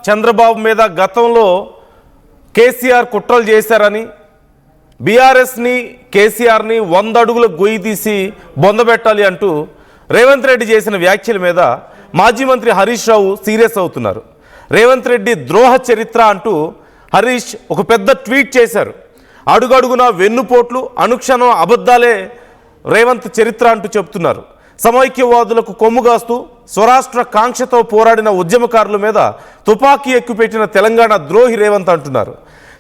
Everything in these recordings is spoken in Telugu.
చంద్రబాబు మీద గతంలో కేసీఆర్ కుట్రలు చేశారని బీఆర్ఎస్ని కేసీఆర్ని 100 అడుగుల గొయ్యి తీసి బొందబెట్టాలి అంటూ రేవంత్ రెడ్డి చేసిన వ్యాఖ్యల మీద మాజీ మంత్రి హరీష్ రావు సీరియస్ అవుతున్నారు. రేవంత్ రెడ్డి ద్రోహ చరిత్ర అంటూ హరీష్ ఒక పెద్ద ట్వీట్ చేశారు. అడుగడుగున వెన్నుపోట్లు అనుక్షణం అబద్ధాలే రేవంత్ చరిత్ర అంటూ చెప్తున్నారు. సమైక్యవాదులకు కొమ్ముగాస్తూ స్వరాష్ట్ర కాంక్షతో పోరాడిన ఉద్యమకారుల మీద తుపాకీ ఎక్కుపెట్టిన తెలంగాణ ద్రోహి రేవంత్ అంటున్నారు.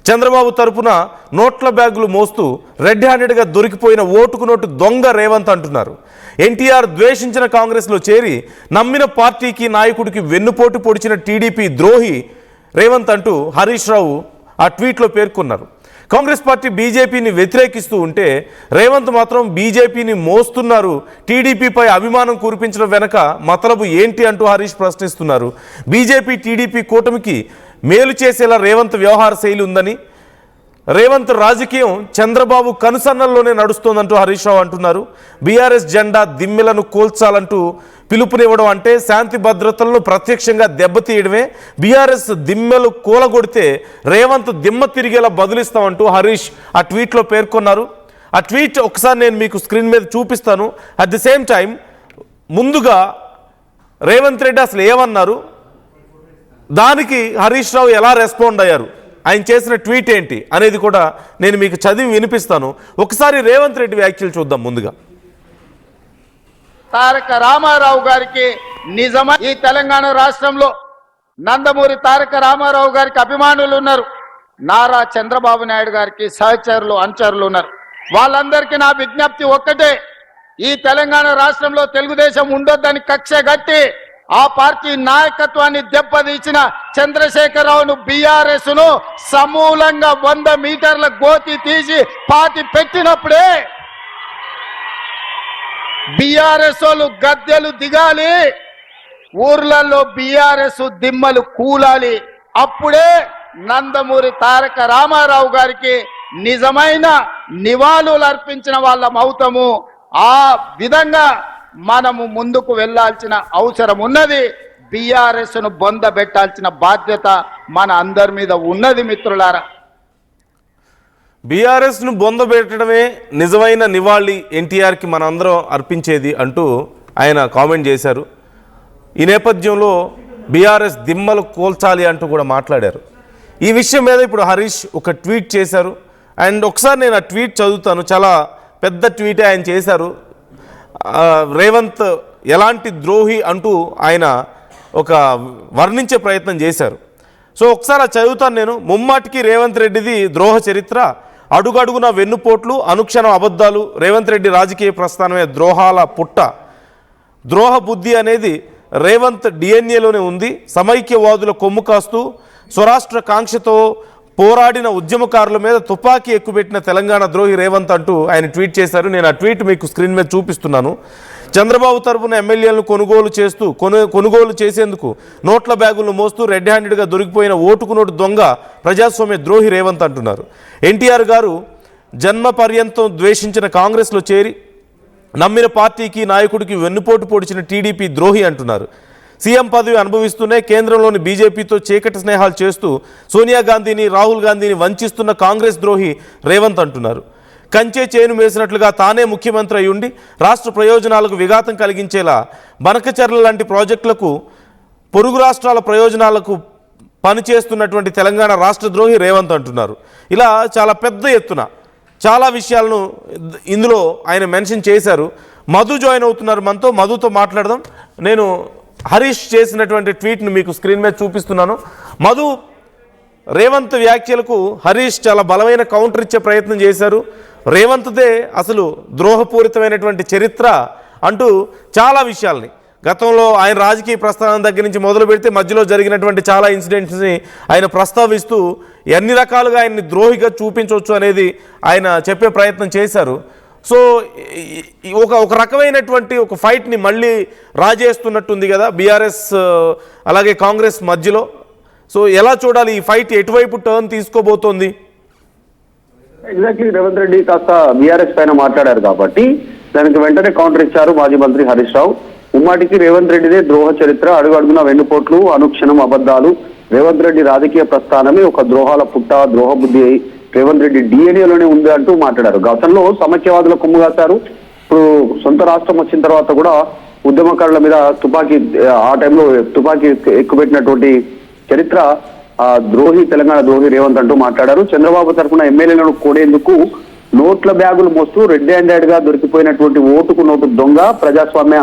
చంద్రబాబు తరపున నోట్ల బ్యాగులు మోస్తూ రెడ్ హ్యాండెడ్గా దొరికిపోయిన ఓటుకు నోటు దొంగ రేవంత్ అంటున్నారు. ఎన్టీఆర్ ద్వేషించిన కాంగ్రెస్లో చేరి నమ్మిన పార్టీకి నాయకుడికి వెన్నుపోటు పొడిచిన టీడీపీ ద్రోహి రేవంత్ అంటూ హరీష్ రావు ఆ ట్వీట్లో పేర్కొన్నారు. కాంగ్రెస్ పార్టీ బీజేపీని వ్యతిరేకిస్తూ ఉంటే రేవంత్ మాత్రం బీజేపీని మోస్తున్నారు, టీడీపీపై అభిమానం కురిపించడం వెనక మతలబు ఏంటి అంటూ హరీష్ ప్రశ్నిస్తున్నారు. బీజేపీ టీడీపీ కూటమికి మేలు చేసేలా రేవంత్ వ్యవహార శైలి ఉందని, రేవంత్ రాజకీయం చంద్రబాబు కనుసన్నల్లోనే నడుస్తోందంటూ హరీష్ రావు అంటున్నారు. బీఆర్ఎస్ జెండా దిమ్మెలను కూల్చాలంటూ పిలుపునివ్వడం అంటే శాంతి భద్రతలను ప్రత్యక్షంగా దెబ్బతీయడమే. బీఆర్ఎస్ దిమ్మెలు కూలగొడితే రేవంత్ దిమ్మ తిరిగేలా బదులిస్తామంటూ హరీష్ ఆ ట్వీట్లో పేర్కొన్నారు. ఆ ట్వీట్ ఒకసారి నేను మీకు స్క్రీన్ మీద చూపిస్తాను. అట్ ది సేమ్ టైం ముందుగా రేవంత్ రెడ్డి అసలు ఏమన్నారు, దానికి హరీష్ రావు ఎలా రెస్పాండ్ అయ్యారు, ఆయన చేసిన ట్వీట్ ఏంటి అనేది కూడా నేను మీకు చదివి వినిపిస్తాను. ఒకసారి రేవంత్ రెడ్డి వ్యాఖ్యలు చూద్దాం. ముందుగా తారక రామారావు గారికి నిజమా ఈ తెలంగాణ రాష్ట్రంలో నందమూరి తారక రామారావు గారికి అభిమానులు ఉన్నారు, నారా చంద్రబాబు నాయుడు గారికి సహచరులు అనుచరులు ఉన్నారు. వాళ్ళందరికీ నా విజ్ఞప్తి ఒక్కటే, ఈ తెలంగాణ రాష్ట్రంలో తెలుగుదేశం ఉండొద్దని కక్ష గట్టి ఆ పార్టీ నాయకత్వాన్ని దెబ్బతీసిన చంద్రశేఖరరావును బీఆర్ఎస్ ను సమూలంగా 100 మీటర్ల గోతి తీసి పాతి పెట్టినప్పుడే బీఆర్ఎస్ వాళ్ళు గద్దెలు దిగాలి, ఊర్లలో బీఆర్ఎస్ దిమ్మలు కూలాలి. అప్పుడే నందమూరి తారక రామారావు గారికి నిజమైన నివాళులు అర్పించిన వాళ్ళం అవుతాము. ఆ విధంగా మనము ముందుకు వెళ్లాల్సిన అవసరం ఉన్నది. బీఆర్ఎస్ ను బొందబెట్టాల్సిన బాధ్యత మన అందరి మీద ఉన్నది. మిత్రులారా, బీఆర్ఎస్ను బొందబెట్టడమే నిజమైన నివాళి ఎన్టీఆర్కి మనందరం అర్పించేది అంటూ ఆయన కామెంట్ చేశారు. ఈ నేపథ్యంలో బీఆర్ఎస్ దిమ్మలు కోల్చాలి అంటూ కూడా మాట్లాడారు. ఈ విషయం మీద ఇప్పుడు హరీష్ ఒక ట్వీట్ చేశారు. అండ్ ఒకసారి నేను ఆ ట్వీట్ చదువుతాను. చాలా పెద్ద ట్వీటే ఆయన చేశారు. రేవంత్ ఎలాంటి ద్రోహి అంటూ ఆయన ఒక వర్ణించే ప్రయత్నం చేశారు. సో ఒకసారి చదువుతాను నేను. ముమ్మాటికి రేవంత్ రెడ్డిది ద్రోహ చరిత్ర, అడుగడుగున వెన్నుపోట్లు అనుక్షణం అబద్ధాలు. రేవంత్ రెడ్డి రాజకీయ ప్రస్థానమే ద్రోహాల పుట్ట. ద్రోహ బుద్ధి అనేది రేవంత్ డిఎన్ఏలోనే ఉంది. సమైక్యవాదుల కొమ్ము కాస్తూ స్వరాష్ట్ర కాంక్షతో పోరాడిన ఉద్యమకారుల మీద తుపాకీ ఎక్కుపెట్టిన తెలంగాణ ద్రోహి రేవంత్ అంటూ ఆయన ట్వీట్ చేశారు. నేను ఆ ట్వీట్ మీకు స్క్రీన్ మీద చూపిస్తున్నాను. చంద్రబాబు తరపున ఎమ్మెల్యేలను కొనుగోలు చేసేందుకు నోట్ల బ్యాగులను మోస్తూ రెడ్ హ్యాండెడ్గా దొరికిపోయిన ఓటుకు నోటు దొంగ ప్రజాస్వామ్య ద్రోహి రేవంత్ అంటున్నారు. ఎన్టీఆర్ గారు జన్మ పర్యంతం ద్వేషించిన కాంగ్రెస్లో చేరి నమ్మిన పార్టీకి నాయకుడికి వెన్నుపోటు పొడిచిన టీడీపీ ద్రోహి అంటున్నారు. సీఎం పదవి అనుభవిస్తూనే కేంద్రంలోని బీజేపీతో చీకటి స్నేహాలు చేస్తూ సోనియా గాంధీని రాహుల్ గాంధీని వంచిస్తున్న కాంగ్రెస్ ద్రోహి రేవంత్ అంటున్నారు. కంచే చేను వేసినట్లుగా తానే ముఖ్యమంత్రి అయి ఉండి రాష్ట్ర ప్రయోజనాలకు విఘాతం కలిగించేలా బనకచర్ల లాంటి ప్రాజెక్టులకు పొరుగు రాష్ట్రాల ప్రయోజనాలకు పనిచేస్తున్నటువంటి తెలంగాణ రాష్ట్ర ద్రోహి రేవంత్ అంటున్నారు. ఇలా చాలా పెద్ద ఎత్తున చాలా విషయాలను ఇందులో ఆయన మెన్షన్ చేశారు. మధు జాయిన్ అవుతున్నారు మనతో. మధుతో మాట్లాడదాం. నేను హరీష్ చేసినటువంటి ట్వీట్ను మీకు స్క్రీన్ మీద చూపిస్తున్నాను. మధు, రేవంత్ వ్యాఖ్యలకు హరీష్ చాలా బలమైన కౌంటర్ ఇచ్చే ప్రయత్నం చేశారు. రేవంత్దే అసలు ద్రోహపూరితమైనటువంటి చరిత్ర అంటూ చాలా విషయాల్ని గతంలో ఆయన రాజకీయ ప్రస్థానం దగ్గర నుంచి మొదలు పెడితే మధ్యలో జరిగినటువంటి చాలా ఇన్సిడెంట్స్ని ఆయన ప్రస్తావిస్తూ ఎన్ని రకాలుగా ఆయన్ని ద్రోహిగా చూపించవచ్చు అనేది ఆయన చెప్పే ప్రయత్నం చేశారు. సో ఒక రకమైనటువంటి ఒక ఫైట్ని మళ్ళీ రాజేస్తున్నట్టుంది కదా బీఆర్ఎస్ అలాగే కాంగ్రెస్ మధ్యలో. సో ఎలా చూడాలి ఈ ఫైట్, ఎటువైపు టర్న్ తీసుకోబోతోంది? ఎగ్జాక్ట్లీ రేవంత్ రెడ్డి కాస్త బీఆర్ఎస్ పైన మాట్లాడారు కాబట్టి దానికి వెంటనే కౌంటర్ ఇచ్చారు మాజీ మంత్రి హరీష్ రావు. ముమ్మాటికి రేవంత్ రెడ్డిదే ద్రోహ చరిత్ర, అడుగు అడుగున వెన్నుపోట్లు, అనుక్షణం అబద్ధాలు. రేవంత్ రెడ్డి రాజకీయ ప్రస్థానమే ఒక ద్రోహాల పుట్ట, ద్రోహ బుద్ధి రేవంత్ రెడ్డి డిఎన్ఏలోనే ఉంది అంటూ మాట్లాడారు. గతంలో సమైక్యవాదుల కొమ్ము కాశారు. ఇప్పుడు సొంత రాష్ట్రం వచ్చిన తర్వాత కూడా ఉద్యమకారుల మీద తుపాకీ, ఆ టైంలో తుపాకీ ఎక్కుపెట్టినటువంటి చరిత్ర ద్రోహి, తెలంగాణ ద్రోహి రేవంత్ అంటూ మాట్లాడారు. చంద్రబాబు తరఫున ఎమ్మెల్యేలను కోడేందుకు నోట్ల బ్యాగులు మోస్తూ రెడ్ హ్యాండెడ్ గా దొరికిపోయినటువంటి ఓటుకు నోటు దొంగ, ప్రజాస్వామ్య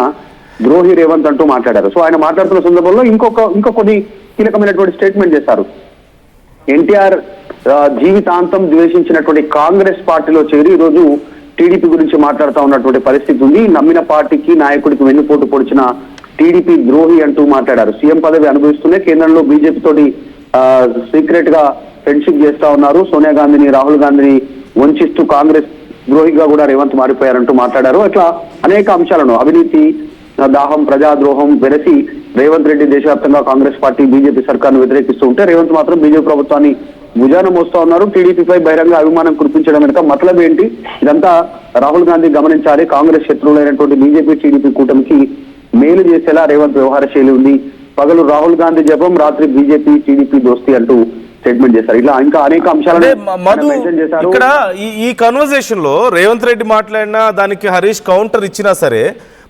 ద్రోహి రేవంత్ అంటూ మాట్లాడారు. సో ఆయన మాట్లాడుతున్న సందర్భంలో ఇంకో కొన్ని కీలకమైనటువంటి స్టేట్మెంట్ చేశారు. ఎన్టీఆర్ జీవితాంతం ద్వేషించినటువంటి కాంగ్రెస్ పార్టీలో చేరి ఈరోజు టీడీపీ గురించి మాట్లాడుతూ ఉన్నటువంటి పరిస్థితి ఉంది. నమ్మిన పార్టీకి, నాయకుడికి వెన్నుపోటు పొడిచిన టీడీపీ ద్రోహి అంటూ మాట్లాడారు. సీఎం పదవి అనుభవిస్తూనే కేంద్రంలో బీజేపీ తోటి సీక్రెట్ గా ఫ్రెండ్షిప్ చేస్తా ఉన్నారు. సోనియా గాంధీని, రాహుల్ గాంధీని వంచిస్తూ కాంగ్రెస్ ద్రోహిగా కూడా రేవంత్ మారిపోయారంటూ మాట్లాడారు. ఇట్లా అనేక అంశాలను, అవినీతి, దాహం, ప్రజాద్రోహం వెరసి రేవంత్ రెడ్డి దేశవ్యాప్తంగా కాంగ్రెస్ పార్టీ, బీజేపీ సర్కార్ను వ్యతిరేకిస్తూ ఉంటే రేవంత్ మాత్రం బీజేపీ ప్రభుత్వాన్ని భుజాన మోస్తా ఉన్నారు. టీడీపీపై బహిరంగ అభిమానం కురిపించడం వెనుక మతలబ్ ఏంటి? ఇదంతా రాహుల్ గాంధీ గమనించాలి. కాంగ్రెస్ శత్రువులైనటువంటి బీజేపీ, టీడీపీ కూటమికి మేలు చేసేలా రేవంత్ వ్యవహార శైలి ఉంది. పగలు రాహుల్ గాంధీ జపం, రాత్రి బీజేపీ, టీడీపీ దోస్తీ అంటూ స్టేట్మెంట్ చేశారు. ఇలా ఇంకా అనేక అంశాలను మెన్షన్ చేశారు. ఇక్కడ ఈ కన్వర్సేషన్ లో రేవంత్ రెడ్డి మాట్లాడినా దానికి హరీష్ కౌంటర్ ఇచ్చినా సరే,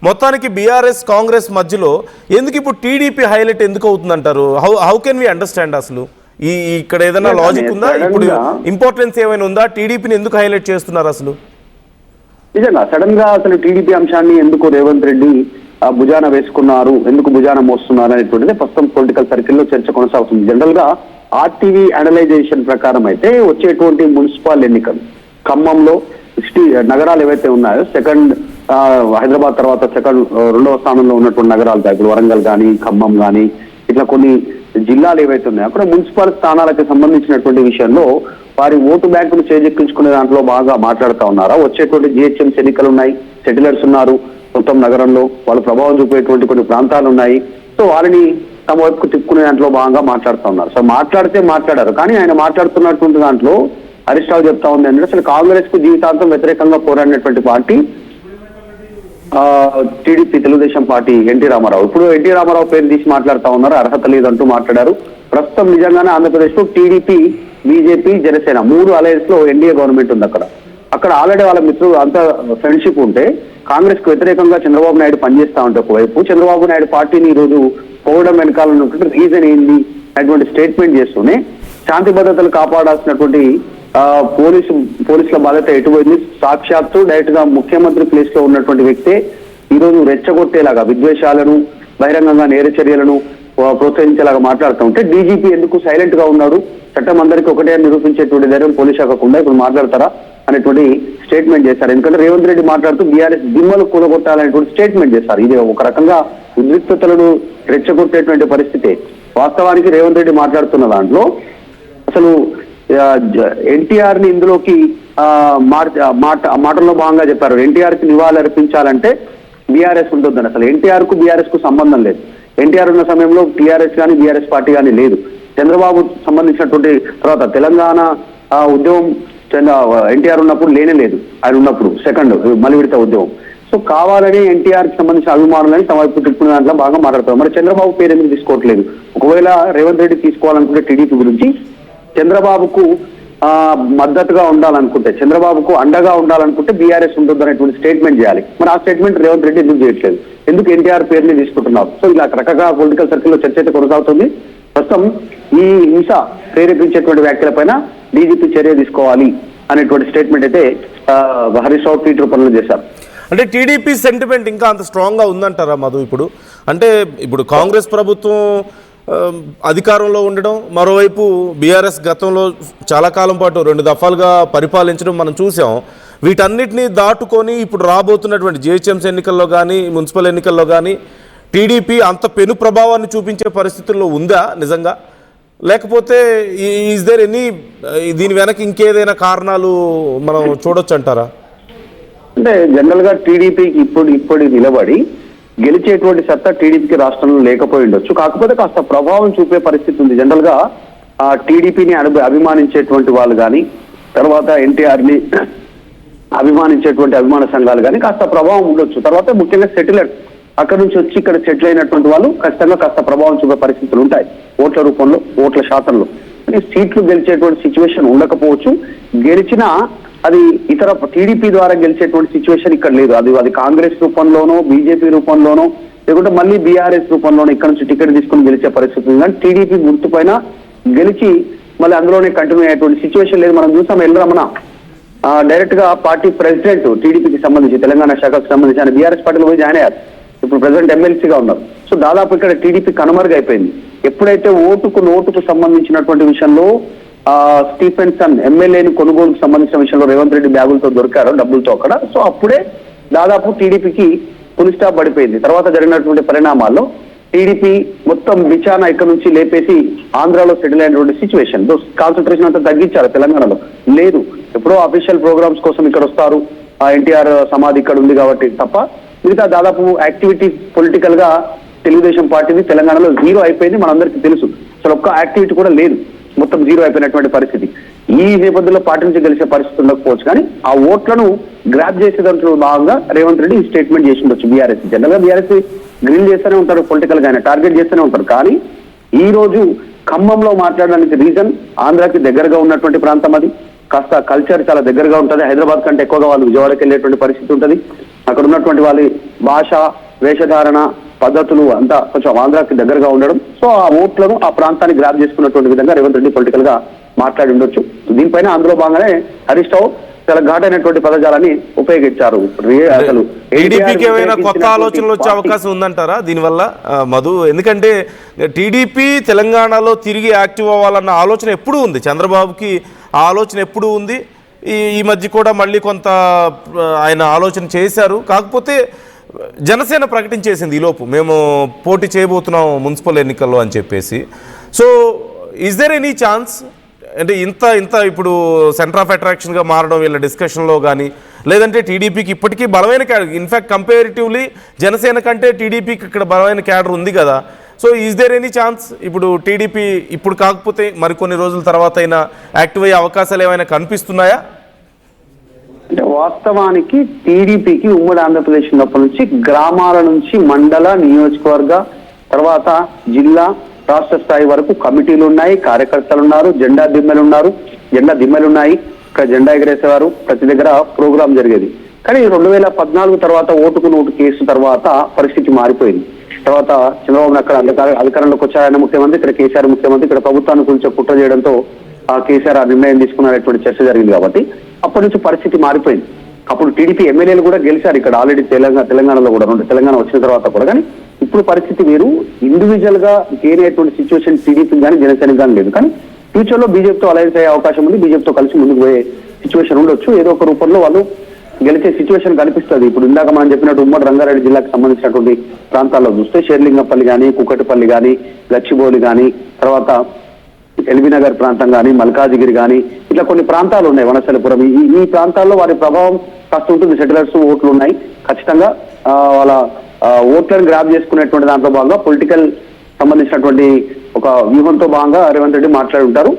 మొత్తానికి బీఆర్ఎస్ కాంగ్రెస్ మధ్యలో ఎందుకు ఇప్పుడు టీడీపీ హైలైట్ ఎందుకు అవుతుందంటారు? How can we understand? అసలు ఇక్కడ ఏదైనా లాజిక్ ఉందా? ఇప్పుడు ఇంపార్టెన్స్ ఏమైనా ఉందా? టీడీపీని ఎందుకు హైలైట్ చేస్తున్నారు అసలు? నిజంగా సడన్ గా అసలు టీడీపీ అంశాన్ని ఎందుకు రేవంత్ రెడ్డి భుజాన వేసుకున్నారు, ఎందుకు భుజాన మోస్తున్నారు అనేటువంటిది ప్రస్తుతం పొలిటికల్ సర్కిల్లో చర్చ కొనసాగుతుంది. జనరల్ గా ఆర్టీవీ అనలైజేషన్ ప్రకారం అయితే వచ్చేటువంటి మున్సిపల్ ఎన్నికలు ఖమ్మంలో నగరాలు ఏవైతే ఉన్నాయో, సెకండ్ హైదరాబాద్ తర్వాత రెండవ స్థానంలో ఉన్నటువంటి నగరాలు, ఇప్పుడు వరంగల్ కానీ, ఖమ్మం కానీ, ఇట్లా కొన్ని జిల్లాలు ఏవైతే ఉన్నాయో అక్కడ మున్సిపల్ స్థానాలకు సంబంధించినటువంటి విషయంలో వారి ఓటు బ్యాంకును చేజెక్కించుకునే దాంట్లో బాగా మాట్లాడుతూ ఉన్నారా. వచ్చేటువంటి జిహెచ్ఎంసీ ఎన్నికలు ఉన్నాయి, సెటిలర్స్ ఉన్నారు మొత్తం నగరంలో, వాళ్ళు ప్రభావం చూపేటువంటి కొన్ని ప్రాంతాలు ఉన్నాయి. సో వారిని తమ వైపుకు తిప్పుకునే దాంట్లో బాగా మాట్లాడుతూ ఉన్నారు. సో మాట్లాడారు. కానీ ఆయన మాట్లాడుతున్నటువంటి దాంట్లో హరీష్ రావు చెప్తా ఉంది అంటే అసలు కాంగ్రెస్ కు జీవితాంతం వ్యతిరేకంగా పోరాడినటువంటి party TDP, Telugu Desam party, NT Rama Rao. ఇప్పుడు ఎన్టీ రామారావు పేరు తీసి మాట్లాడుతూ ఉన్నారు, అర్హత లేదంటూ మాట్లాడారు. ప్రస్తుతం నిజంగానే ఆంధ్రప్రదేశ్ లో టీడీపీ, బీజేపీ, జనసేన 3 అలయన్స్ లో ఎన్డీఏ గవర్నమెంట్ ఉంది. అక్కడ ఆల్రెడీ వాళ్ళ మిత్రులు అంత ఫ్రెండ్షిప్ ఉంటే కాంగ్రెస్ కు వ్యతిరేకంగా చంద్రబాబు నాయుడు పనిచేస్తా ఉంటే ఒకవైపు, చంద్రబాబు నాయుడు పార్టీని ఈ రోజు పోవడం వెనకాల ఉన్నటువంటి రీజన్ ఏంది అనేటువంటి స్టేట్మెంట్ చేస్తూనే శాంతి భద్రతలు కాపాడాల్సినటువంటి పోలీసుల బాధ్యత ఎటుపోయింది. సాక్షాత్తు డైరెక్ట్ గా ముఖ్యమంత్రి ప్లేస్ లో ఉన్నటువంటి వ్యక్తే ఈ రోజు రెచ్చగొట్టేలాగా, విద్వేషాలను, బహిరంగంగా నేర చర్యలను ప్రోత్సహించేలాగా మాట్లాడుతూ ఉంటే డీజీపీ ఎందుకు సైలెంట్ గా ఉన్నారు? చట్టం అందరికీ ఒకటే నిరూపించేటువంటి ధైర్యం పోలీస్ శాఖకుండా ఇప్పుడు మాట్లాడతారా అనేటువంటి స్టేట్మెంట్ చేశారు. ఎందుకంటే రేవంత్ రెడ్డి మాట్లాడుతూ బీఆర్ఎస్ దిమ్మలు కూలగొట్టాలనేటువంటి స్టేట్మెంట్ చేశారు. ఇది ఒక రకంగా ఉద్రిక్తతలను రెచ్చగొట్టేటువంటి పరిస్థితి. వాస్తవానికి రేవంత్ రెడ్డి మాట్లాడుతున్న దాంట్లో అసలు ఎన్టీఆర్ ని ఇందులోకి మాటల్లో భాగంగా చెప్పారు. ఎన్టీఆర్ కి నివాళులు అర్పించాలంటే బీఆర్ఎస్ ఉంటుందని. అసలు ఎన్టీఆర్ కు బీఆర్ఎస్ కు సంబంధం లేదు. ఎన్టీఆర్ ఉన్న సమయంలో టీఆర్ఎస్ కానీ బీఆర్ఎస్ పార్టీ కానీ లేదు. చంద్రబాబు సంబంధించినటువంటి తర్వాత తెలంగాణ ఉద్యమం ఎన్టీఆర్ ఉన్నప్పుడు లేనే లేదు. ఆయన ఉన్నప్పుడు సెకండ్ మలి విడత ఉద్యమం. సో కావాలని ఎన్టీఆర్ కి సంబంధించిన అభిమానులని తమ వైపు తిప్పుకునే దాంట్లో బాగా మాట్లాడతారు. మరి చంద్రబాబు పేరు ఎందుకు తీసుకోవట్లేదు? ఒకవేళ రేవంత్ రెడ్డి తీసుకోవాలనుకుంటే టీడీపీ గురించి, చంద్రబాబుకు మద్దతుగా ఉండాలనుకుంటే, చంద్రబాబుకు అండగా ఉండాలనుకుంటే బీఆర్ఎస్ ఉంటుంది అనేటువంటి స్టేట్మెంట్ చేయాలి. మరి ఆ స్టేట్మెంట్ రేవంత్ రెడ్డి ఎందుకు చేయట్లేదు? ఎందుకు ఎన్టీఆర్ పేరుని తీసుకుంటున్నారు? సో ఇలా రకరకాల పొలిటికల్ సర్కిల్లో చర్చ అయితే కొనసాగుతుంది. ప్రస్తుతం ఈ హింస ప్రేరేపించేటువంటి వ్యాఖ్యలపైన డీజీపీ చర్య తీసుకోవాలి అనేటువంటి స్టేట్మెంట్ అయితే హరీష్ రావు ట్వీట్ రూపంలో చేశారు. అంటే టీడీపీ సెంటిమెంట్ ఇంకా అంత స్ట్రాంగ్గా ఉందంటారా మధు? ఇప్పుడు కాంగ్రెస్ ప్రభుత్వం అధికారంలో ఉండడం, మరోవైపు బీఆర్ఎస్ గతంలో చాలా కాలం పాటు 2 దఫాలుగా పరిపాలించడం మనం చూసాం. వీటన్నిటినీ దాటుకొని ఇప్పుడు రాబోతున్నటువంటి జిహెచ్ఎంసీ ఎన్నికల్లో కానీ, మున్సిపల్ ఎన్నికల్లో కానీ టీడీపీ అంత పెను ప్రభావాన్ని చూపించే పరిస్థితుల్లో ఉందా నిజంగా? లేకపోతే ఈజ్ దేర్ ఎనీ దీని వెనక ఇంకేదైనా కారణాలు మనం చూడొచ్చు అంటారా? అంటే జనరల్ గా టీడీపీకి ఇప్పుడు నిలబడి గెలిచేటువంటి సత్తా టీడీపీకి రాష్ట్రంలో లేకపోయి ఉండొచ్చు. కాకపోతే కాస్త ప్రభావం చూపే పరిస్థితి ఉంది. జనరల్ గా టీడీపీని అభిమానించేటువంటి వాళ్ళు కానీ, తర్వాత ఎన్టీఆర్ ని అభిమానించేటువంటి అభిమాన సంఘాలు కానీ కాస్త ప్రభావం ఉండొచ్చు. తర్వాత ముఖ్యంగా సెటిలర్స్, అక్కడ నుంచి వచ్చి ఇక్కడ సెటిల్ అయినటువంటి వాళ్ళు ఖచ్చితంగా కాస్త ప్రభావం చూపే పరిస్థితులు ఉంటాయి ఓట్ల రూపంలో, ఓట్ల శాతంలో. సీట్లు గెలిచేటువంటి సిచ్యువేషన్ ఉండకపోవచ్చు. గెలిచినా అది ఇతర టీడీపీ ద్వారా గెలిచేటువంటి సిచ్యువేషన్ ఇక్కడ లేదు. అది కాంగ్రెస్ రూపంలోనో, బీజేపీ రూపంలోనో, లేకుంటే మళ్ళీ బీఆర్ఎస్ రూపంలోనో ఇక్కడ నుంచి టికెట్ తీసుకుని గెలిచే పరిస్థితి ఉంది. కానీ టీడీపీ గుర్తు పైన గెలిచి మళ్ళీ అందులోనే కంటిన్యూ అయ్యేటువంటి సిచ్యువేషన్ లేదు. మనం చూసాం ఎల్లరమణ డైరెక్ట్ గా పార్టీ ప్రెసిడెంట్ టీడీపీకి సంబంధించి తెలంగాణ శాఖకు సంబంధించి ఆయన బీఆర్ఎస్ పార్టీలో పోయి జాయిన్ అయ్యారు. ఇప్పుడు ప్రెసిడెంట్ ఎమ్మెల్సీగా ఉన్నారు. సో దాదాపు ఇక్కడ టీడీపీ కనుమరుగైపోయింది. ఎప్పుడైతే నోటుకు సంబంధించినటువంటి విషయంలో స్టీఫెన్సన్ ఎమ్మెల్యేని కొనుగోలుకు సంబంధించిన విషయంలో రేవంత్ రెడ్డి బ్యాగులతో దొరికారో, డబ్బులతో అక్కడ, సో అప్పుడే దాదాపు టీడీపీకి పులి స్టాప్ పడిపోయింది. తర్వాత జరిగినటువంటి పరిణామాల్లో టీడీపీ మొత్తం బిచానా ఇక్కడ నుంచి లేపేసి ఆంధ్రాలో సెటిల్ అయినటువంటి సిచ్యువేషన్. కాన్సన్ట్రేషన్ అంతా తగ్గించారు. తెలంగాణలో లేదు. ఎప్పుడో అఫీషియల్ ప్రోగ్రామ్స్ కోసం ఇక్కడ వస్తారు, ఎన్టీఆర్ సమాధి ఇక్కడ ఉంది కాబట్టి తప్ప మిగతా దాదాపు యాక్టివిటీ పొలిటికల్ గా తెలుగుదేశం పార్టీని తెలంగాణలో జీరో అయిపోయింది. మనందరికీ తెలుసు. అసలు ఒక్క యాక్టివిటీ కూడా లేదు. మొత్తం జీరో అయిపోయినటువంటి పరిస్థితి. ఈ నేపథ్యంలో పార్టీ నుంచి గెలిచే పరిస్థితి ఉండకపోవచ్చు. కానీ ఆ ఓట్లను గ్రాప్ చేసే దాంట్లో భాగంగా రేవంత్ రెడ్డి ఈ స్టేట్మెంట్ చేసి ఉండొచ్చు. బీఆర్ఎస్ జనరల్ గా బీఆర్ఎస్ గ్రిల్ చేస్తూనే ఉంటారు, పొలిటికల్ గా టార్గెట్ చేస్తూనే ఉంటారు. కానీ ఈ రోజు ఖమ్మంలో మాట్లాడడానికి రీజన్ ఆంధ్రాకి దగ్గరగా ఉన్నటువంటి ప్రాంతం. అది కాస్త కల్చర్ చాలా దగ్గరగా ఉంటుంది. హైదరాబాద్ కంటే ఎక్కువగా వాళ్ళు విజయవాడకి వెళ్ళేటువంటి పరిస్థితి ఉంటుంది. అక్కడ ఉన్నటువంటి వాళ్ళ భాష, వేషధారణ, పద్ధతులు అంతా కొంచెం ఆంధ్రాకి దగ్గరగా ఉండడం. సో ఆ ఓట్లను ఆ ప్రాంతాన్ని గ్రాప్ చేసుకున్నటువంటి విధంగా రేవంత్ రెడ్డి పొలిటికల్ గా మాట్లాడి ఉండొచ్చు. దీనిపైన అందులో భాగంగానే హరీష్ రావు చాలా ఘాటైనటువంటి పదజాలాన్ని ఉపయోగించారు. అసలు టీడీపీకి ఏమైనా కొత్త ఆలోచనలు వచ్చే అవకాశం ఉందంటారా దీనివల్ల మధు? ఎందుకంటే టీడీపీ తెలంగాణలో తిరిగి యాక్టివ్ అవ్వాలన్న ఆలోచన ఎప్పుడూ ఉంది. చంద్రబాబుకి ఆ ఆలోచన ఎప్పుడూ ఉంది. ఈ మధ్య కూడా మళ్ళీ కొంత ఆయన ఆలోచన చేశారు. కాకపోతే జనసేన ప్రకటించేసింది ఈలోపు మేము పోటీ చేయబోతున్నాం మున్సిపల్ ఎన్నికల్లో అని చెప్పేసి. So is there any chance అంటే ఇంత ఇప్పుడు సెంటర్ ఆఫ్ అట్రాక్షన్గా మారడం వీళ్ళ డిస్కషన్లో కానీ, లేదంటే టీడీపీకి ఇప్పటికీ బలమైన క్యాడర్, ఇన్ఫ్యాక్ట్ కంపేరిటివ్లీ జనసేన కంటే టీడీపీకి ఇక్కడ బలమైన క్యాడర్ ఉంది కదా. So is there any chance ఇప్పుడు టీడీపీ ఇప్పుడు కాకపోతే మరికొన్ని రోజుల తర్వాత అయినా యాక్టివ్ అయ్యే అవకాశాలు ఏమైనా కనిపిస్తున్నాయా? అంటే వాస్తవానికి టీడీపీకి ఉమ్మడి ఆంధ్రప్రదేశ్ ఉన్నప్పటి నుంచి గ్రామాల నుంచి మండల, నియోజకవర్గ, తర్వాత జిల్లా, రాష్ట్ర స్థాయి వరకు కమిటీలు ఉన్నాయి, కార్యకర్తలు ఉన్నారు, జెండా దిమ్మెలు ఉన్నాయి. ఇక్కడ జెండా ఎగరేసేవారు. ప్రతి దగ్గర ప్రోగ్రాం జరిగేది. కానీ 2014 తర్వాత ఓటుకు నోటు కేసు తర్వాత పరిస్థితి మారిపోయింది. తర్వాత చంద్రబాబు అక్కడ అధికారంలోకి వచ్చారన్న ముఖ్యమంత్రి, ఇక్కడ కేసీఆర్ ముఖ్యమంత్రి, ఇక్కడ ప్రభుత్వాన్ని గురించి కుట్ర చేయడంతో కేసీఆర్ ఆ నిర్ణయం తీసుకున్నటువంటి చర్చ జరిగింది. కాబట్టి అప్పటి నుంచి పరిస్థితి మారిపోయింది. అప్పుడు టీడీపీ ఎమ్మెల్యేలు కూడా గెలిచారు ఇక్కడ ఆల్రెడీ తెలంగాణలో కూడా, తెలంగాణ వచ్చిన తర్వాత కూడా. కానీ ఇప్పుడు పరిస్థితి వేరు. ఇండివిజువల్ గా గెయిన్ అయ్యేటువంటి సిచ్యువేషన్ టీడీపీ కానీ జనసేనకి కానీ లేదు. కానీ ఫ్యూచర్ లో బీజేపీతో అలయన్స్ అయ్యే అవకాశం ఉంది. బీజేపీతో కలిసి ముందుకు పోయే సిచ్యువేషన్ ఉండొచ్చు. ఏదో ఒక రూపంలో వాళ్ళు గెలిచే సిచ్యువేషన్ కనిపిస్తుంది. ఇప్పుడు ఇందాక మనం చెప్పినట్టు ఉమ్మడి రంగారెడ్డి జిల్లాకు సంబంధించినటువంటి ప్రాంతాల్లో చూస్తే షేర్లింగంపల్లి కానీ, కుకటిపల్లి కానీ, గచ్చిబౌలి కానీ, తర్వాత ఎల్బీనగర్ ప్రాంతం కానీ, మల్కాజిగిరి కానీ, ఇట్లా కొన్ని ప్రాంతాలు ఉన్నాయి. వనస్థలిపురం, ఈ ప్రాంతాల్లో వారి ప్రభావం కాస్త ఉంటుంది. సెటిలర్స్ ఓట్లు ఉన్నాయి. ఖచ్చితంగా వాళ్ళ ఓట్లను గ్రాప్ చేసుకునేటువంటి దాంట్లో భాగంగా పొలిటికల్ సంబంధించినటువంటి ఒక వ్యూహంతో భాగంగా రేవంత్ రెడ్డి మాట్లాడి ఉంటారు.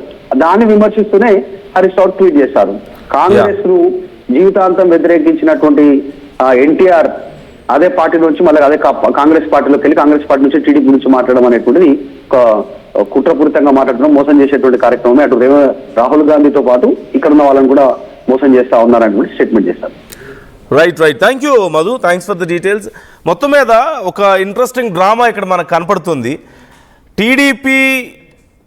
దాన్ని విమర్శిస్తూనే హరీష్ రావు ట్వీట్ చేశారు. కాంగ్రెస్ ను జీవితాంతం వ్యతిరేకించినటువంటి ఎన్టీఆర్ అదే పార్టీ నుంచి మళ్ళీ అదే కాంగ్రెస్ పార్టీలోకి వెళ్ళి కాంగ్రెస్ పార్టీ నుంచి టీడీపీ నుంచి మాట్లాడడం అనేటువంటిది ఒక కుట్రపూరితంగా మాట్లాడడం, మోసం చేసేటువంటి కార్యక్రమమే. అటు రాహుల్ గాంధీతో పాటు ఇక్కడ ఉన్న వాళ్ళని కూడా మోసం చేస్తా ఉన్నారని స్టేట్మెంట్ చేస్తారు. Right. Thank you Madhu, thanks for the details. మొత్తం మీద ఒక ఇంట్రెస్టింగ్ డ్రామా ఇక్కడ మనకు కనపడుతుంది. టీడీపీ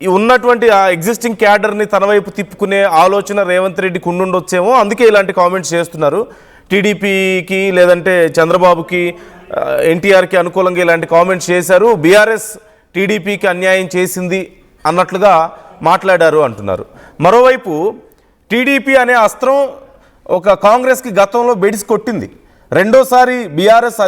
ఉన్నటువంటి ఆ ఎగ్జిస్టింగ్ క్యాడర్ని తన వైపు తిప్పుకునే ఆలోచన రేవంత్ రెడ్డికి ఉండుండొచ్చేమో, అందుకే ఇలాంటి కామెంట్స్ చేస్తున్నారు. టీడీపీకి లేదంటే చంద్రబాబుకి, ఎన్టీఆర్కి అనుకూలంగా ఇలాంటి కామెంట్స్ చేశారు. బీఆర్ఎస్ టీడీపీకి అన్యాయం చేసింది అన్నట్లుగా మాట్లాడారు అంటున్నారు. మరోవైపు టీడీపీ అనే అస్త్రం ఒక కాంగ్రెస్కి గతంలో బెడిసి కొట్టింది. రెండోసారి బీఆర్ఎస్